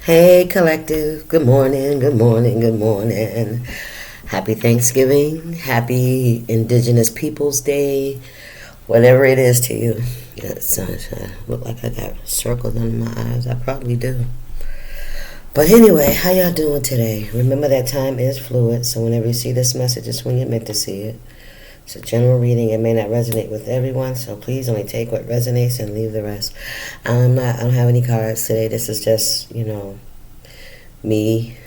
Hey, collective. Good morning, good morning, good morning. Happy Thanksgiving. Happy Indigenous Peoples Day. Whatever it is to you. Yeah, sunshine. Look like I got circles under my eyes. I probably do. But anyway, how y'all doing today? Remember that time is fluid, so whenever you see this message, it's when you're meant to see it. It's a general reading. It may not resonate with everyone, so please only take what resonates and leave the rest. I don't have any cards today. This is just, me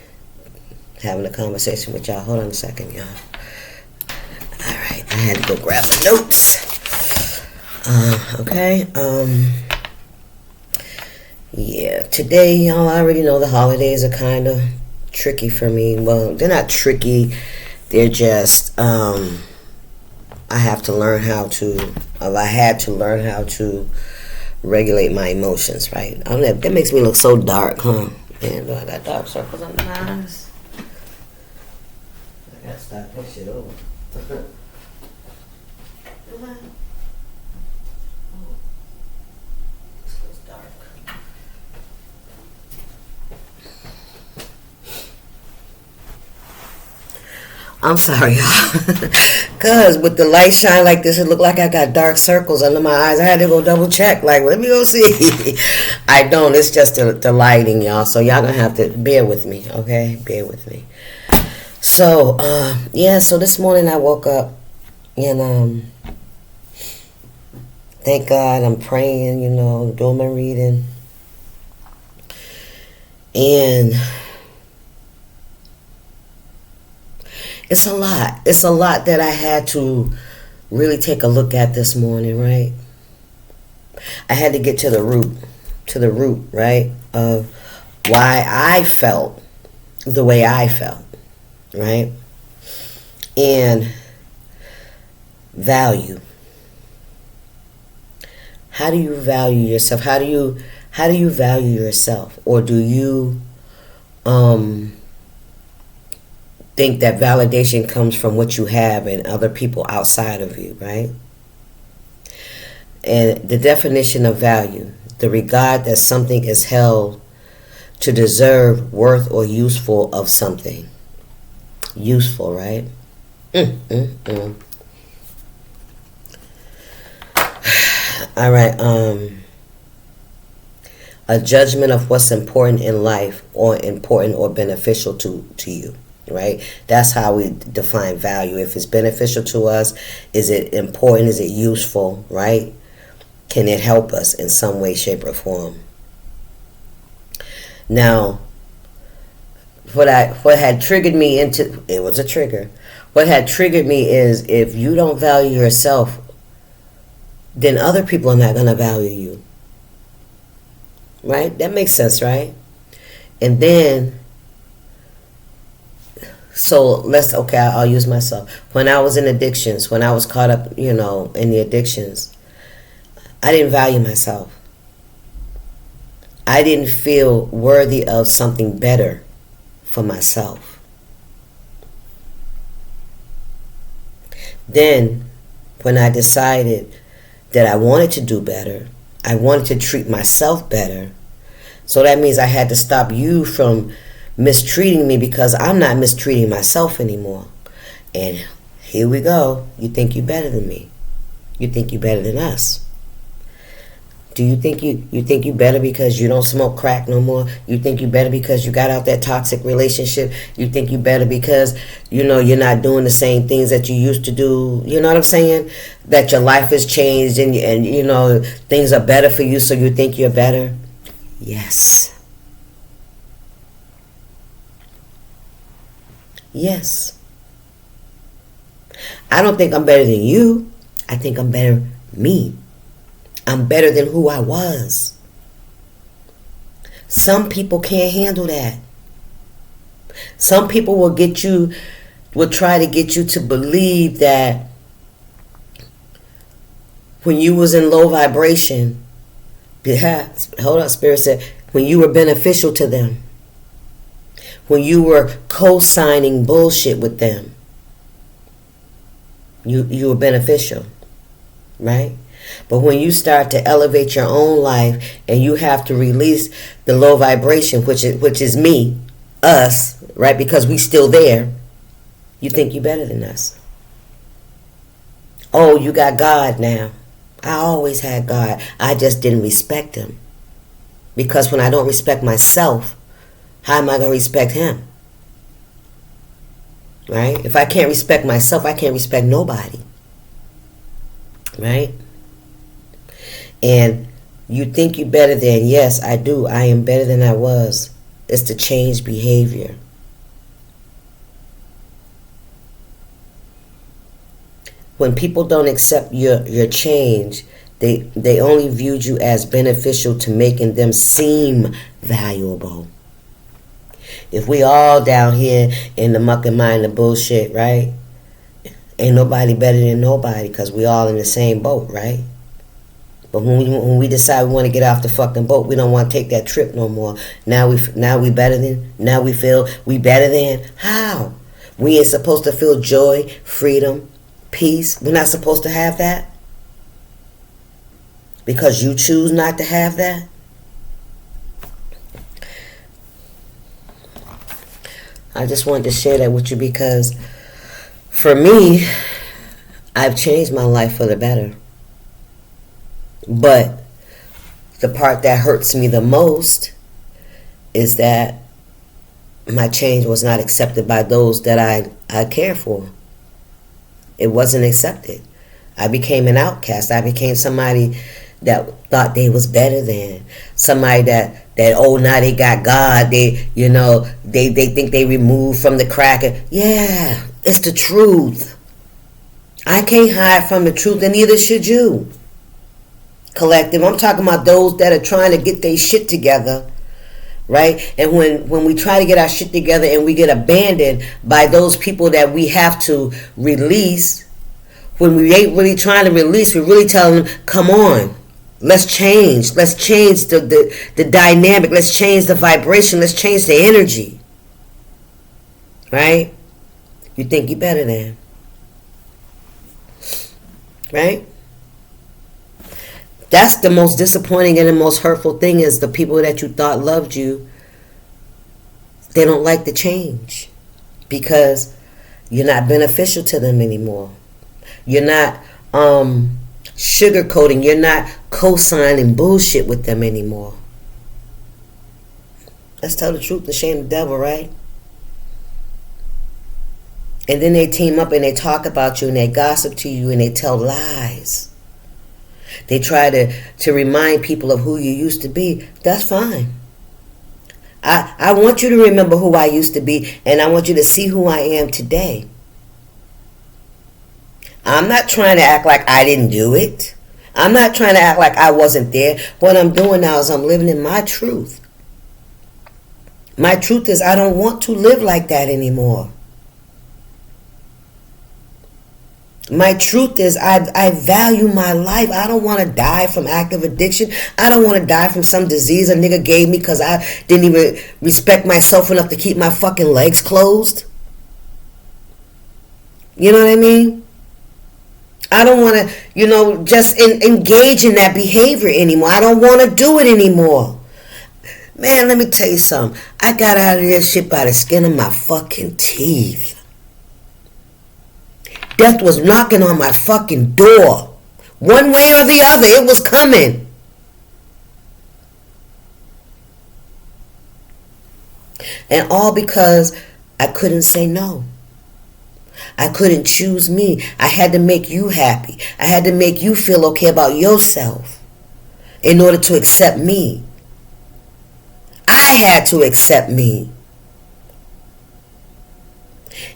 having a conversation with y'all. Hold on a second, y'all. Alright, I had to go grab my notes. Okay. Yeah, today, y'all already know the holidays are kind of tricky for me. Well, they're not tricky. They're just, I had to learn how to regulate my emotions, right? I don't know, that makes me look so dark, huh? Man, I got dark circles under my eyes. I gotta start that shit over. This looks dark. I'm sorry, y'all. Cause with the light shine like this, it looked like I got dark circles under my eyes. I had to go double check. Like, let me go see. I don't. It's just the lighting, y'all. So y'all gonna have to bear with me, okay? Bear with me. So, So this morning I woke up and thank God I'm praying. Doing my reading, and it's a lot. It's a lot that I had to really take a look at this morning, right? I had to get to the root, right, of why I felt the way I felt, right? And value. How do you value yourself? How do you value yourself? Or do you think that validation comes from what you have and other people outside of you, right? And the definition of value, the regard that something is held to deserve, worth, or useful of something. Useful, right? All right. A judgment of what's important in life or important or beneficial to you. Right? That's how we define value. If it's beneficial to us, is it important? Is it useful? Right? Can it help us in some way, shape, or form? Now, what had triggered me into it was a trigger. What had triggered me is if you don't value yourself, then other people are not going to value you. Right? That makes sense, right? And then I'll use myself. When I was in addictions, when I was caught up, in the addictions, I didn't value myself. I didn't feel worthy of something better for myself. Then, when I decided that I wanted to do better, I wanted to treat myself better, so that means I had to stop you from mistreating me because I'm not mistreating myself anymore. And here we go. You think you're better than me. You think you're better than us. Do you think you better because you don't smoke crack no more? You think you better because you got out that toxic relationship? You think you better because you're not doing the same things that you used to do? You know what I'm saying? That your life has changed and things are better for you, so you think you're better? Yes. Yes. I don't think I'm better than you. I think I'm better me. I'm better than who I was. Some people can't handle that. Some people will try to get you to believe that when you was in low vibration, hold on, Spirit said, when you were beneficial to them. When you were co-signing bullshit with them, you were beneficial, right? But when you start to elevate your own life and you have to release the low vibration, which is me, us, right? Because we still there, you think you're better than us. Oh, you got God now. I always had God. I just didn't respect him. Because when I don't respect myself, how am I going to respect him? Right? If I can't respect myself, I can't respect nobody. Right? And you think you're better than, yes, I do. I am better than I was. It's to change behavior. When people don't accept your change, they only viewed you as beneficial to making them seem valuable. If we all down here in the muck and mire and the bullshit, right? Ain't nobody better than nobody because we all in the same boat, right? But when we decide we want to get off the fucking boat, we don't want to take that trip no more. Now we better than. Now we feel we better than. How? We ain't supposed to feel joy, freedom, peace. We're not supposed to have that because you choose not to have that. I just wanted to share that with you because for me, I've changed my life for the better. But the part that hurts me the most is that my change was not accepted by those that I care for. It wasn't accepted. I became an outcast. I became somebody that thought they was better than. Somebody that oh, now they got God. They think they removed from the crack. Yeah, it's the truth. I can't hide from the truth, and neither should you. Collective. I'm talking about those that are trying to get their shit together, right? And when we try to get our shit together and we get abandoned by those people that we have to release, when we ain't really trying to release, we're really telling them, come on, let's change. Let's change the dynamic. Let's change the vibration. Let's change the energy. Right? You think you're better than. Right? That's the most disappointing and the most hurtful thing is the people that you thought loved you, they don't like the change because you're not beneficial to them anymore. You're not sugarcoating. You're not co-signing bullshit with them anymore. Let's tell the truth and shame the devil, right? And then they team up and they talk about you and they gossip to you and they tell lies. They try to remind people of who you used to be. That's fine. I want you to remember who I used to be, and I want you to see who I am today. I'm not trying to act like I didn't do it. I'm not trying to act like I wasn't there. What I'm doing now is I'm living in my truth. My truth is I don't want to live like that anymore. My truth is I value my life. I don't want to die from active addiction. I don't want to die from some disease a nigga gave me because I didn't even respect myself enough to keep my fucking legs closed. You know what I mean? I don't want to, just engage in that behavior anymore. I don't want to do it anymore. Man, let me tell you something. I got out of this shit by the skin of my fucking teeth. Death was knocking on my fucking door. One way or the other, it was coming. And all because I couldn't say no. I couldn't choose me. I had to make you happy. I had to make you feel okay about yourself in order to accept me. I had to accept me.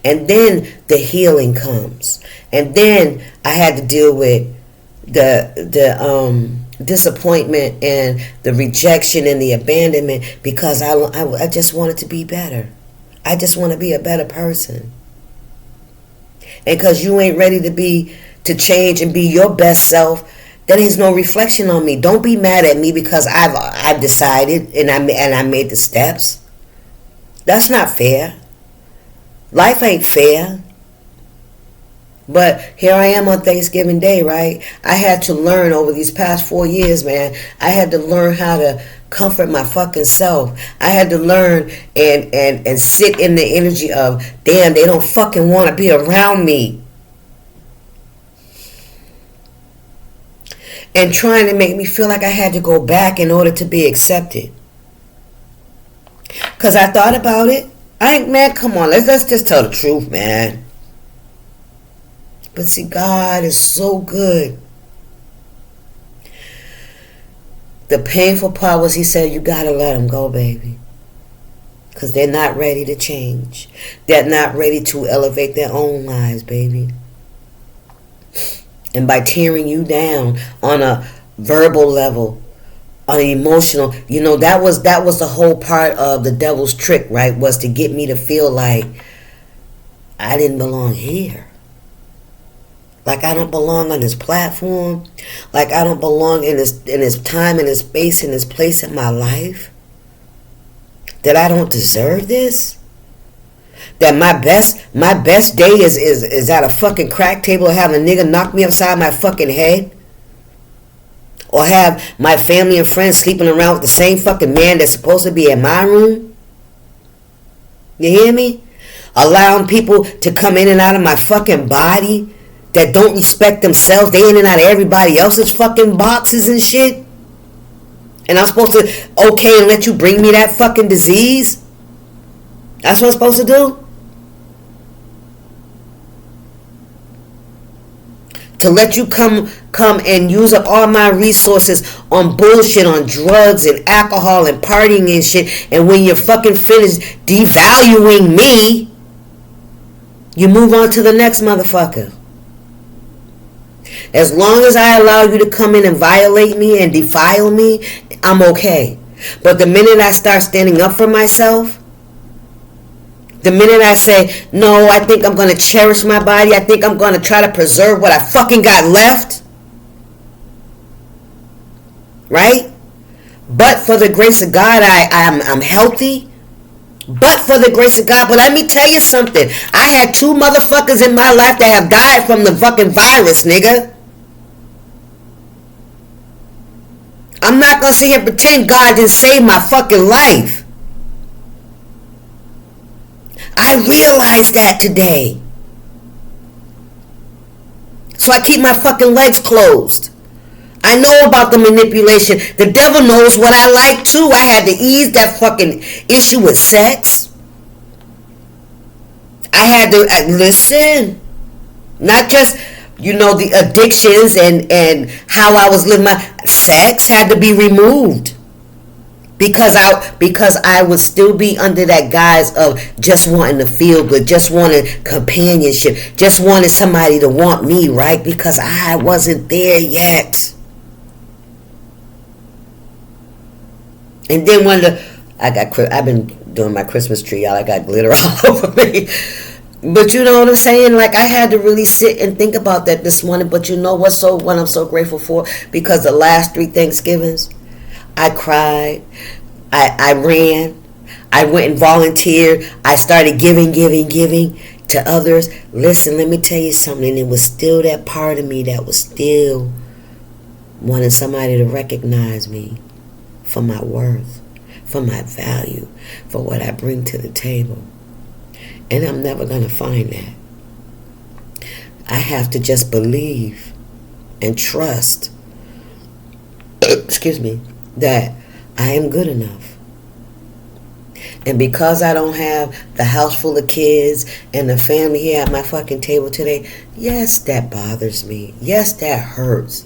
And then the healing comes. And then I had to deal with the disappointment and the rejection and the abandonment because I just wanted to be better. I just want to be a better person. And because you ain't ready to change and be your best self, that is no reflection on me. Don't be mad at me because I've decided and I made the steps. That's not fair. Life ain't fair. But here I am on Thanksgiving Day, right? I had to learn over these past 4 years, man. I had to learn how to comfort my fucking self. I had to learn and sit in the energy of, damn, they don't fucking want to be around me. And trying to make me feel like I had to go back in order to be accepted. Because I thought about it. Man, come on, let's just tell the truth, man. But see, God is so good. The painful part was he said, you gotta let them go, baby. Because they're not ready to change. They're not ready to elevate their own lives, baby. And by tearing you down on a verbal level, on an emotional, that was the whole part of the devil's trick, right? Was to get me to feel like I didn't belong here. Like I don't belong on this platform. Like I don't belong in this time, in this space, in this place in my life. That I don't deserve this. That my best day is at a fucking crack table or have a nigga knock me upside my fucking head. Or have my family and friends sleeping around with the same fucking man that's supposed to be in my room. You hear me? Allowing people to come in and out of my fucking body that don't respect themselves. They in and out of everybody else's fucking boxes and shit. And I'm supposed to okay and let you bring me that fucking disease? That's what I'm supposed to do? To let you come and use up all my resources on bullshit, on drugs and alcohol and partying and shit. And when you're fucking finished devaluing me, you move on to the next motherfucker. As long as I allow you to come in and violate me and defile me, I'm okay. But the minute I start standing up for myself, the minute I say, no, I think I'm going to cherish my body, I think I'm going to try to preserve what I fucking got left, right? But for the grace of God, I'm healthy. But for the grace of God. But let me tell you something. I had 2 motherfuckers in my life that have died from the fucking virus, nigga. I'm not going to sit here and pretend God didn't save my fucking life. I realize that today. So I keep my fucking legs closed. I know about the manipulation. The devil knows what I like too. I had to ease that fucking issue with sex. I had to listen. Not just, the addictions and how I was living my sex had to be removed. Because I would still be under that guise of just wanting to feel good, just wanting companionship, just wanting somebody to want me, right? Because I wasn't there yet. And then I've been doing my Christmas tree, y'all. I got glitter all over me. But you know what I'm saying? Like I had to really sit and think about that this morning. But you know what I'm so grateful for? Because the last 3 Thanksgivings, I cried, I ran, I went and volunteered, I started giving to others. Listen, let me tell you something. It was still that part of me that was still wanting somebody to recognize me for my worth, for my value, for what I bring to the table. And I'm never going to find that. I have to just believe and trust, that I am good enough. And because I don't have the house full of kids and the family here at my fucking table today, yes, that bothers me. Yes, that hurts.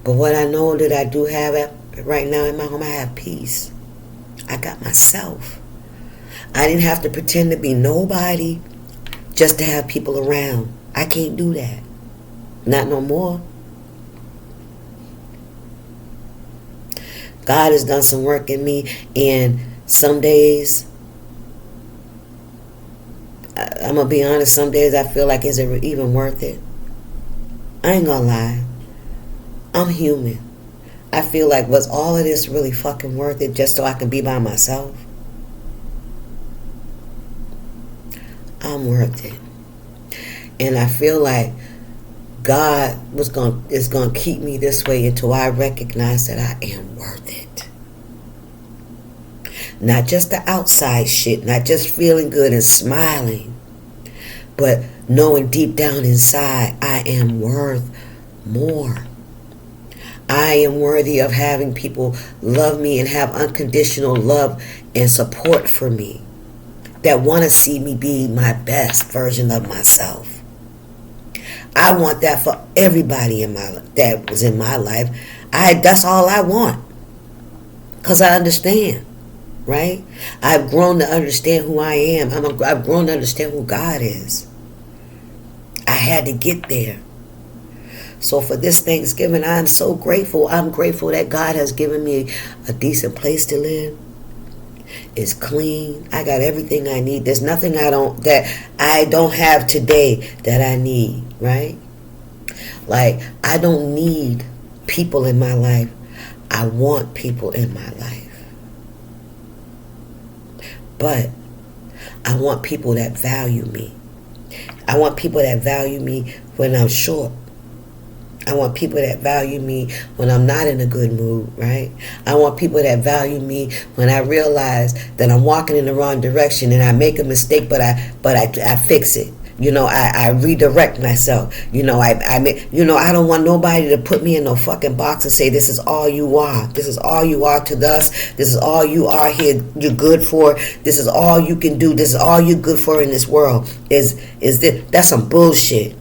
But what I know that I do have right now in my home, I have peace. I got myself. I didn't have to pretend to be nobody just to have people around. I can't do that. Not no more. God has done some work in me, and some days, I'm going to be honest, some days I feel like, is it even worth it? I ain't going to lie. I'm human. I feel like, was all of this really fucking worth it just so I can be by myself? I'm worth it. And I feel like God is going to keep me this way until I recognize that I am worth it. Not just the outside shit, not just feeling good and smiling, but knowing deep down inside I am worth more. I am worthy of having people love me and have unconditional love and support for me, that want to see me be my best version of myself. I want that for everybody in my that was in my life. That's all I want, because I understand, right? I've grown to understand who I am. I've grown to understand who God is. I had to get there. So for this Thanksgiving, I'm so grateful. I'm grateful that God has given me a decent place to live. It's clean. I got everything I need. There's nothing that I don't have today that I need, right? Like, I don't need people in my life. I want people in my life. But I want people that value me. I want people that value me when I'm short. I want people that value me when I'm not in a good mood, right? I want people that value me when I realize that I'm walking in the wrong direction and I make a mistake, but I fix it. You know, I redirect myself. You know, I don't want nobody to put me in no fucking box and say, this is all you are. This is all you are to us. This is all you are here. You're good for. This is all you can do. This is all you're good for in this world. That's some bullshit.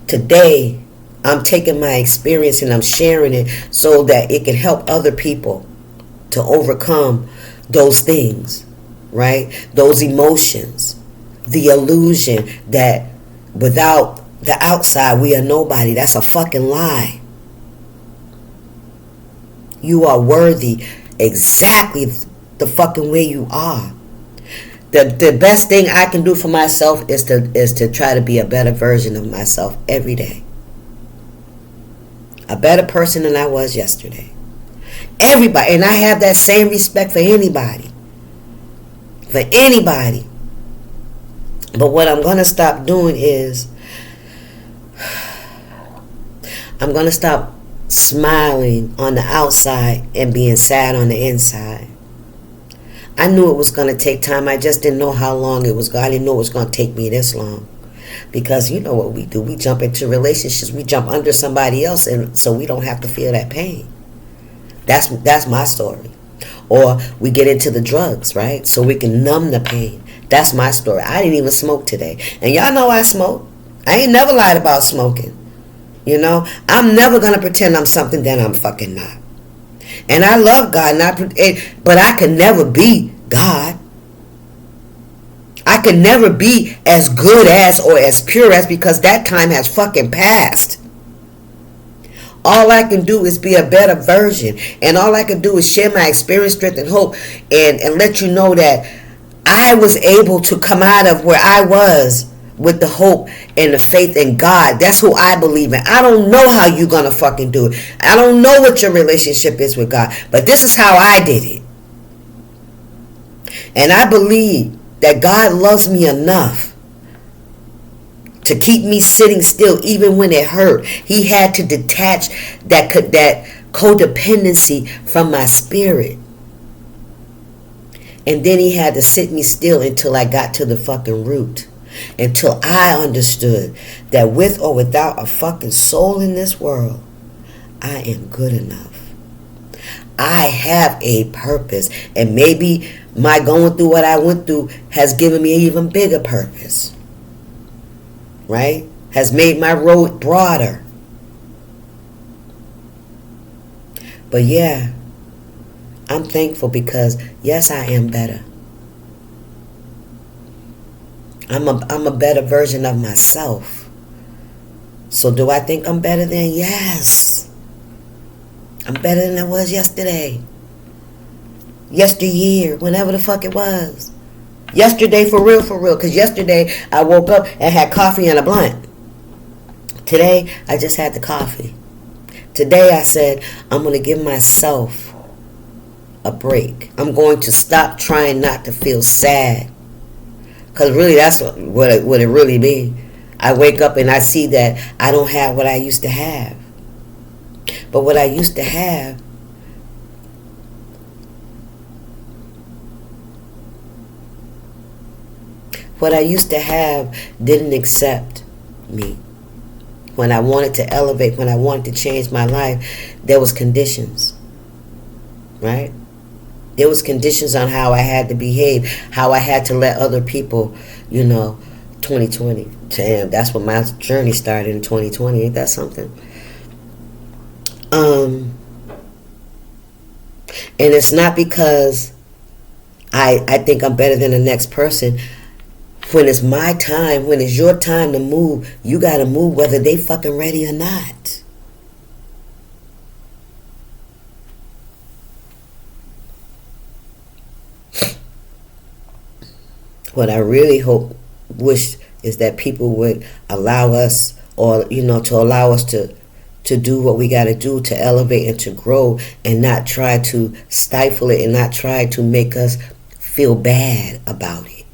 Today, I'm taking my experience and I'm sharing it so that it can help other people to overcome those things, right? Those emotions, the illusion that without the outside we are nobody. That's a fucking lie. You are worthy exactly the fucking way you are. The best thing I can do for myself is to try to be a better version of myself every day. A better person than I was yesterday. Everybody, and I have that same respect for anybody. For anybody. But what I'm going to stop doing is I'm going to stop smiling on the outside and being sad on the inside. I knew it was going to take time. I just didn't know how long it was going. I didn't know it was going to take me this long. Because you know what we do. We jump into relationships. We jump under somebody else, and so we don't have to feel that pain. That's my story. Or we get into the drugs, right? So we can numb the pain. That's my story. I didn't even smoke today. And y'all know I smoke. I ain't never lied about smoking. You know? I'm never going to pretend I'm something that I'm fucking not. And I love God, but I could never be God. I could never be as good as or as pure as, because that time has fucking passed. All I can do is be a better version. And all I can do is share my experience, strength, and hope. And let you know that I was able to come out of where I was with the hope and the faith in God. That's who I believe in. I don't know how you're going to fucking do it. I don't know what your relationship is with God. But this is how I did it. And I believe that God loves me enough to keep me sitting still even when it hurt. He had to detach that codependency from my spirit. And then he had to sit me still until I got to the fucking root. Until I understood that with or without a fucking soul in this world, I am good enough. I have a purpose. And maybe my going through what I went through has given me an even bigger purpose. Right? Has made my road broader. But yeah, I'm thankful because yes, I am better. I'm a better version of myself. So do I think I'm better than? Yes. I'm better than I was yesterday. Yesteryear, whenever the fuck it was. Yesterday for real. Because yesterday I woke up and had coffee and a blunt. Today I just had the coffee. Today I said I'm going to give myself a break. I'm going to stop trying not to feel sad. Because really, that's what it really be. I wake up and I see that I don't have what I used to have. But what I used to have, didn't accept me. When I wanted to elevate, when I wanted to change my life, there was conditions, right? There was conditions on how I had to behave, how I had to let other people, 2020. Damn, that's when my journey started in 2020. Ain't that something? And it's not because I think I'm better than the next person. When it's my time, when it's your time to move, you got to move whether they fucking ready or not. What I really wish is that people would allow us, or to allow us to do what we got to do to elevate and to grow, and not try to stifle it, and not try to make us feel bad about it.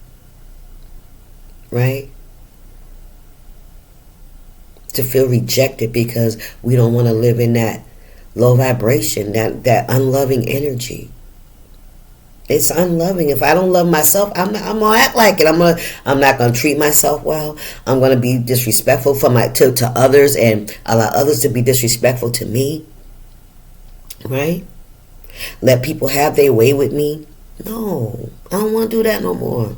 Right? To feel rejected because we don't want to live in that low vibration, that unloving energy. It's unloving. If I don't love myself, I'm gonna act like it. I'm not gonna treat myself well. I'm gonna be disrespectful to others, and allow others to be disrespectful to me. Right? Let people have their way with me. No, I don't want to do that no more.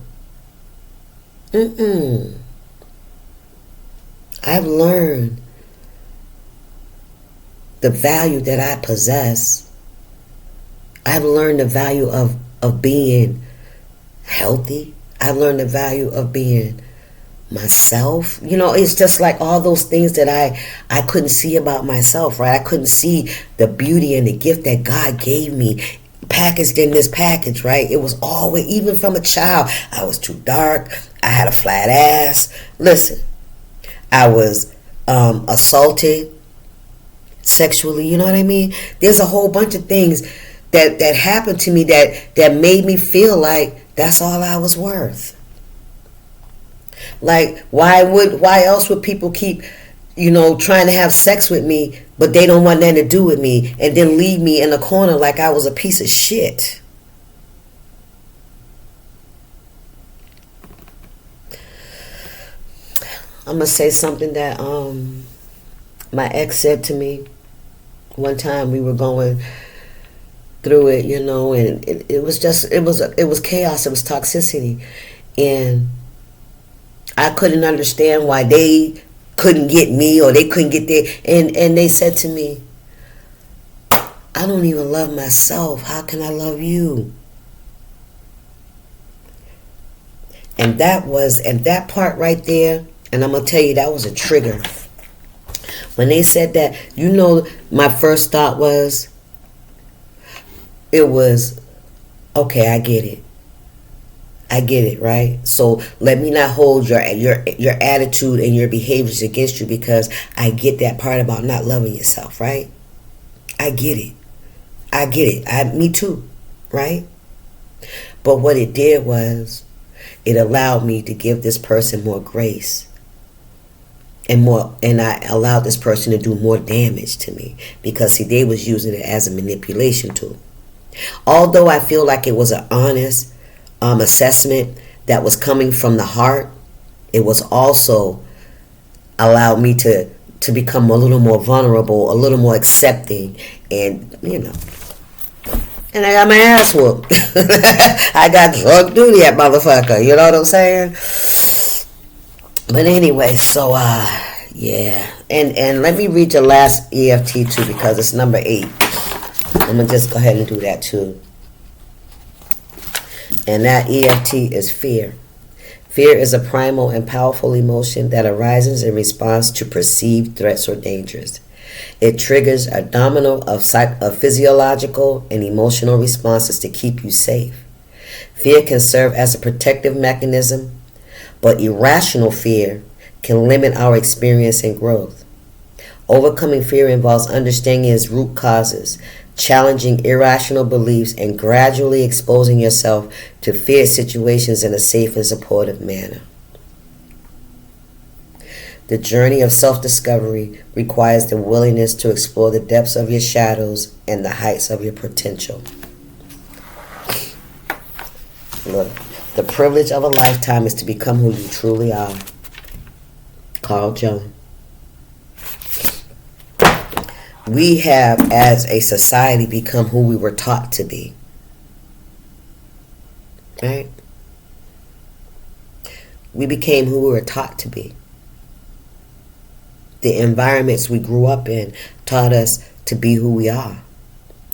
I've learned the value that I possess. I've learned the value of being healthy. I've learned the value of being myself. It's just like all those things that I couldn't see about myself, right? I couldn't see the beauty and the gift that God gave me packaged in this package, right? It was always, even from a child, I was too dark. I had a flat ass. Listen, I was assaulted sexually, you know what I mean? There's a whole bunch of things that happened to me that made me feel like that's all I was worth. Like, why else would people keep, trying to have sex with me, but they don't want nothing to do with me, and then leave me in a corner like I was a piece of shit? I'm going to say something that my ex said to me one time. We were going through it, and it was chaos. It was toxicity. And I couldn't understand why they couldn't get me, or they couldn't get there. And they said to me, I don't even love myself. How can I love you? And that part right there, and I'm going to tell you, that was a trigger. When they said that, my first thought was, okay, I get it, right? So let me not hold your attitude and your behaviors against you, because I get that part about not loving yourself, right? I get it. Me too, right? But what it did was, it allowed me to give this person more grace. And I allowed this person to do more damage to me, because see, they was using it as a manipulation tool. Although I feel like it was an honest assessment that was coming from the heart, it was also allowed me to become a little more vulnerable, a little more accepting, and and I got my ass whooped. I got drug duty, that motherfucker. You know what I'm saying? But anyway, so yeah, and let me read your last EFT too, because it's number 8. I'm gonna just go ahead and do that too. And that EFT is fear. Fear is a primal and powerful emotion that arises in response to perceived threats or dangers. It triggers a domino of physiological and emotional responses to keep you safe. Fear can serve as a protective mechanism, but irrational fear can limit our experience and growth. Overcoming fear involves understanding its root causes, challenging irrational beliefs, and gradually exposing yourself to fierce situations in a safe and supportive manner. The journey of self-discovery requires the willingness to explore the depths of your shadows and the heights of your potential. Look, the privilege of a lifetime is to become who you truly are. Carl Jung. We have, as a society, become who we were taught to be. Right? We became who we were taught to be. The environments we grew up in taught us to be who we are,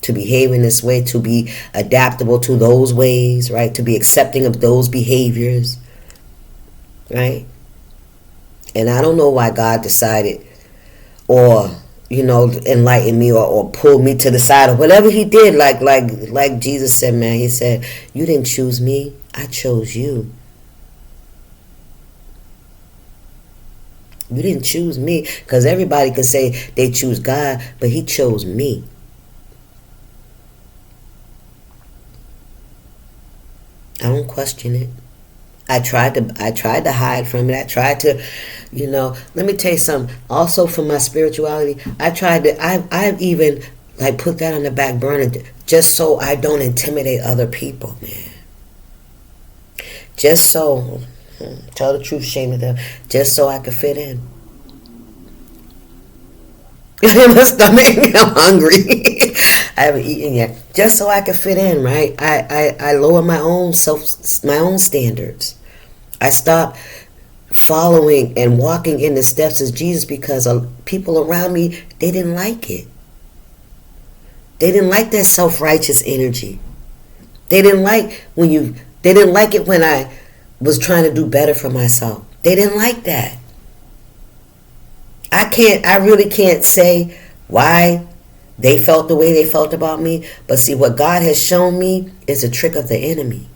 to behave in this way, to be adaptable to those ways, right? To be accepting of those behaviors, right? And I don't know why God decided, or enlighten me, or pull me to the side, or whatever he did, like Jesus said, man, he said, you didn't choose me, I chose you. You didn't choose me, because everybody can say they choose God, but he chose me. I don't question it. I tried to hide from it. I tried to, let me tell you something. Also for my spirituality, I've even put that on the back burner just so I don't intimidate other people, man. Just so, tell the truth, shame of them, just so I could fit in. My stomach, I'm hungry. I haven't eaten yet. Just so I could fit in, right? I lower my own standards. I stopped following and walking in the steps of Jesus because people around me, they didn't like it. They didn't like that self-righteous energy. They didn't like it when I was trying to do better for myself. They didn't like that. I really can't say why they felt the way they felt about me, but see, what God has shown me is a trick of the enemy.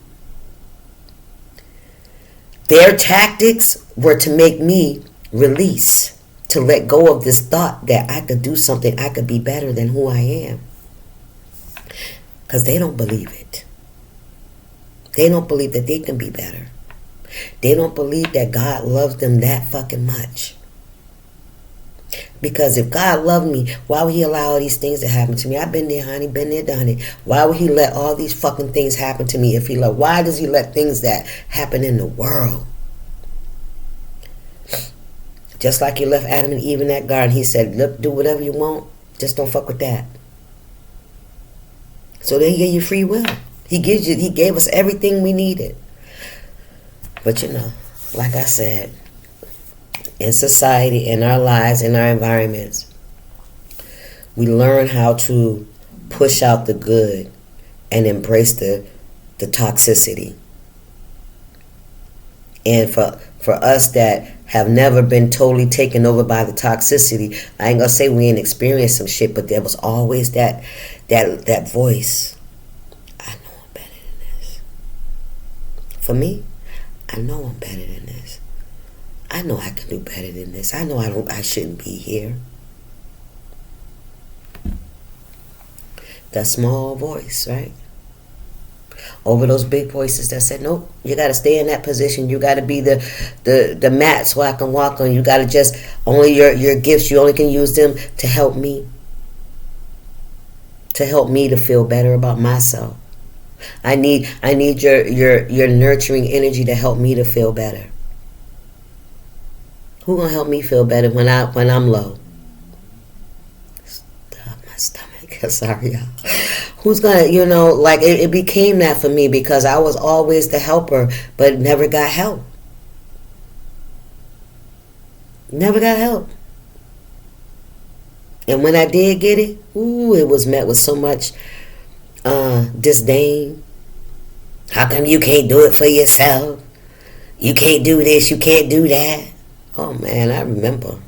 Their tactics were to make me release, to let go of this thought that I could do something, I could be better than who I am. Because they don't believe it. They don't believe that they can be better. They don't believe that God loves them that fucking much. Because if God loved me, why would he allow all these things to happen to me? I've been there, honey, been there, done it. Why would he let all these fucking things happen to me if he loved? Why does he let things that happen in the world? Just like he left Adam and Eve in that garden, he said, look, do whatever you want, just don't fuck with that. So then he gave you free will. He gave us everything we needed. But like I said, in society, in our lives, in our environments, we learn how to push out the good and embrace the toxicity. And for us that have never been totally taken over by the toxicity, I ain't gonna say we ain't experienced some shit, but there was always that voice. I know I'm better than this. For me, I know I'm better than this. I know I can do better than this. I know I shouldn't be here. That small voice, right? Over those big voices that said, nope, you got to stay in that position. You got to be the mat so I can walk on. You got to just, only your gifts, you only can use them to help me. To help me to feel better about myself. I need your nurturing energy to help me to feel better. Who gonna help me feel better when I'm low? Stop my stomach. Sorry, y'all. Who's gonna, it became that for me because I was always the helper, but never got help. Never got help. And when I did get it, it was met with so much disdain. How come you can't do it for yourself? You can't do this, you can't do that. Oh man, I remember.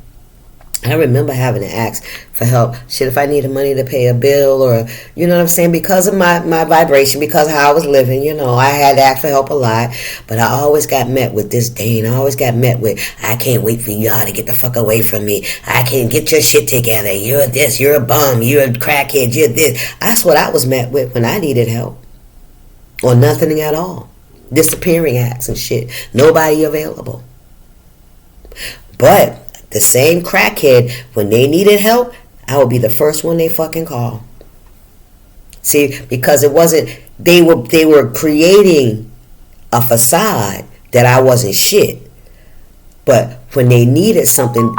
I remember having to ask for help. Shit, if I needed money to pay a bill or, you know what I'm saying? Because of my vibration, because of how I was living, I had to ask for help a lot. But I always got met with disdain. I always got met with, I can't wait for y'all to get the fuck away from me. I can't get your shit together. You're this, you're a bum, you're a crackhead, you're this. That's what I was met with when I needed help. Or nothing at all. Disappearing acts and shit. Nobody available. But the same crackhead, when they needed help, I would be the first one they fucking call. See, because it wasn't, they were creating a facade that I wasn't shit. But when they needed something,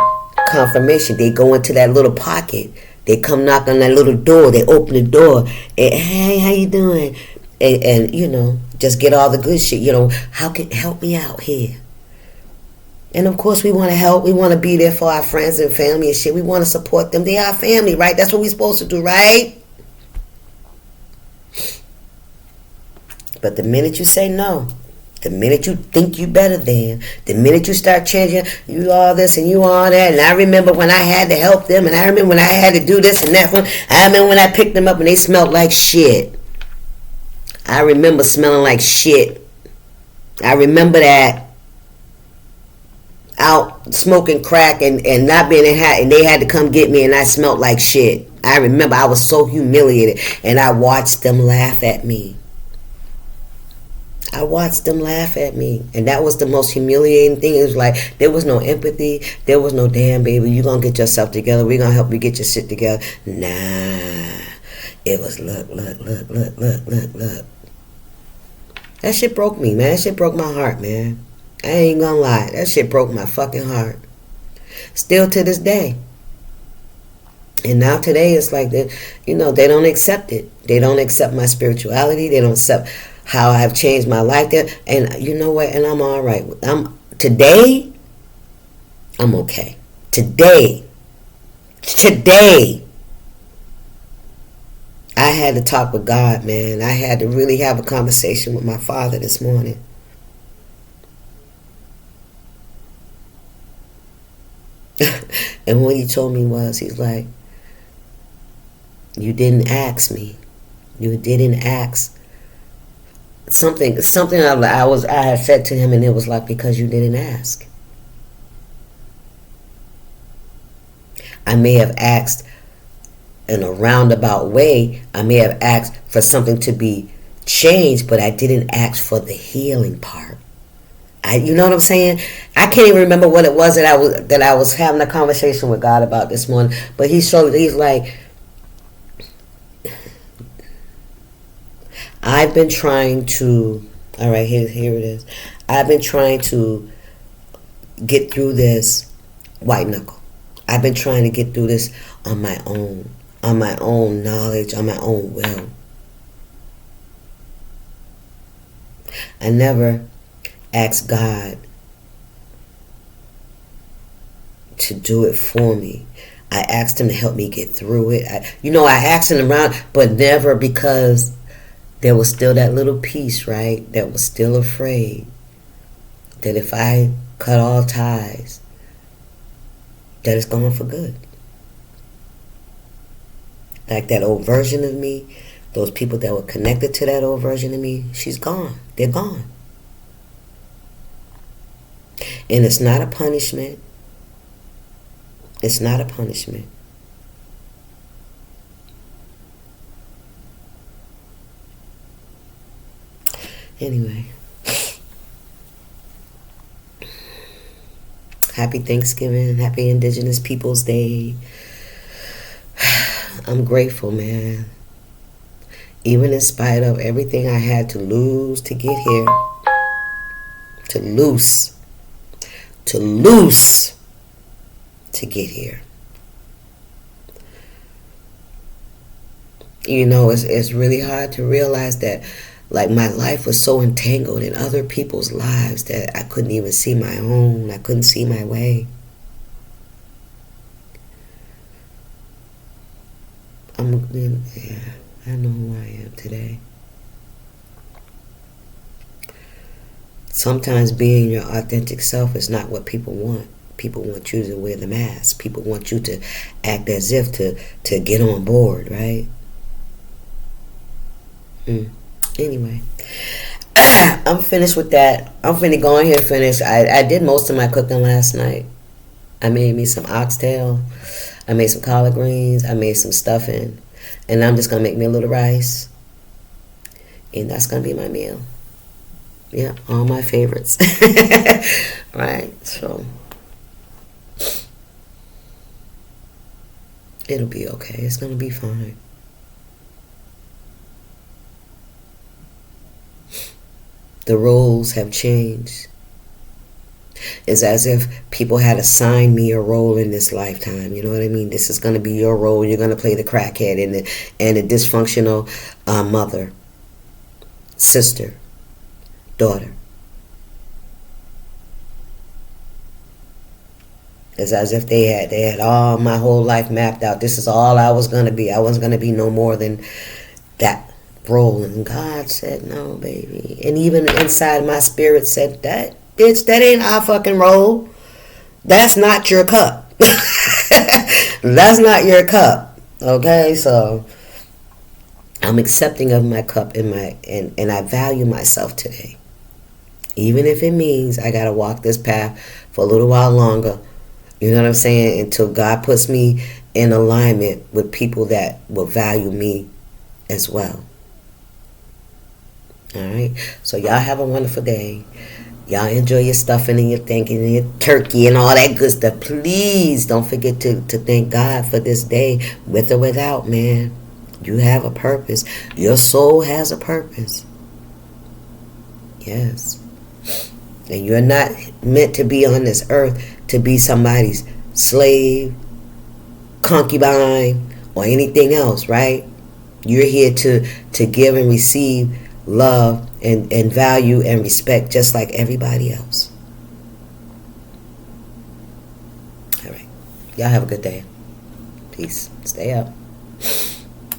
confirmation, they go into that little pocket. They come knock on that little door. They open the door. And, hey, how you doing? And just get all the good shit. How can help me out here? And of course we want to help. We want to be there for our friends and family and shit. We want to support them. They are family, right? That's what we're supposed to do, right? But the minute you say no, the minute you think you better than, the minute you start changing, you all this and you all that. And I remember when I had to help them, and I remember when I had to do this and that one. I remember when I picked them up and they smelled like shit. I remember smelling like shit. I remember that. Out smoking crack and not being in hat, and they had to come get me and I smelled like shit. I remember I was so humiliated and I watched them laugh at me. I watched them laugh at me, and that was the most humiliating thing. It was like there was no empathy. There was no, damn baby, you gonna get yourself together, we gonna help you get your shit together. Nah, it was look. That shit broke me, man. That shit broke my heart, man. I ain't gonna lie. That shit broke my fucking heart. Still to this day. And now today it's like that, they don't accept it. They don't accept my spirituality. They don't accept how I've changed my life there. And you know what? And I'm all right. Today, I'm okay. Today, I had to talk with God, man. I had to really have a conversation with my Father this morning. And what he told me was, he's like, you didn't ask me. You didn't ask. Something I had said to him, and it was like, because you didn't ask. I may have asked in a roundabout way. I may have asked for something to be changed, but I didn't ask for the healing part. You know what I'm saying? I can't even remember what it was that I was having a conversation with God about this morning. But he's like, I've been trying to, all right, here it is. I've been trying to get through this white knuckle. I've been trying to get through this on my own knowledge, on my own will. I never asked God to do it for me. I asked him to help me get through it. I asked him around, but never, because there was still that little piece, right, that was still afraid that if I cut all ties, that it's gone for good. Like that old version of me, those people that were connected to that old version of me, she's gone. They're gone. And it's not a punishment. It's not a punishment. Anyway. Happy Thanksgiving. Happy Indigenous Peoples Day. I'm grateful, man. Even in spite of everything I had to lose to get here. To get here. It's really hard to realize that, like, my life was so entangled in other people's lives that I couldn't even see my own. I couldn't see my way. I know who I am today. Sometimes being your authentic self is not what people want. People want you to wear the mask. People want you to act as if to get on board, right? Anyway, I'm finished with that. I'm finna go in here and finish. I did most of my cooking last night. I made me some oxtail. I made some collard greens. I made some stuffing. And I'm just going to make me a little rice. And that's going to be my meal. Yeah, all my favorites. Right? So, it'll be okay. It's going to be fine. The roles have changed. It's as if people had assigned me a role in this lifetime. You know what I mean? This is going to be your role. You're going to play the crackhead and the dysfunctional mother, sister, daughter. It's as if they had all my whole life mapped out. This is all I was going to be. I wasn't going to be no more than that role. And God said, no, baby. And even inside my spirit said, that bitch, that ain't our fucking role. That's not your cup. That's not your cup. Okay, so I'm accepting of my cup and I value myself today. Even if it means I gotta walk this path for a little while longer. You know what I'm saying? Until God puts me in alignment with people that will value me as well. Alright? So y'all have a wonderful day. Y'all enjoy your stuffing and your thinking and your turkey and all that good stuff. Please don't forget to thank God for this day, with or without, man. You have a purpose. Your soul has a purpose. Yes. And you're not meant to be on this earth to be somebody's slave, concubine, or anything else, right? You're here to give and receive love and value and respect just like everybody else. All right. Y'all have a good day. Peace. Stay up.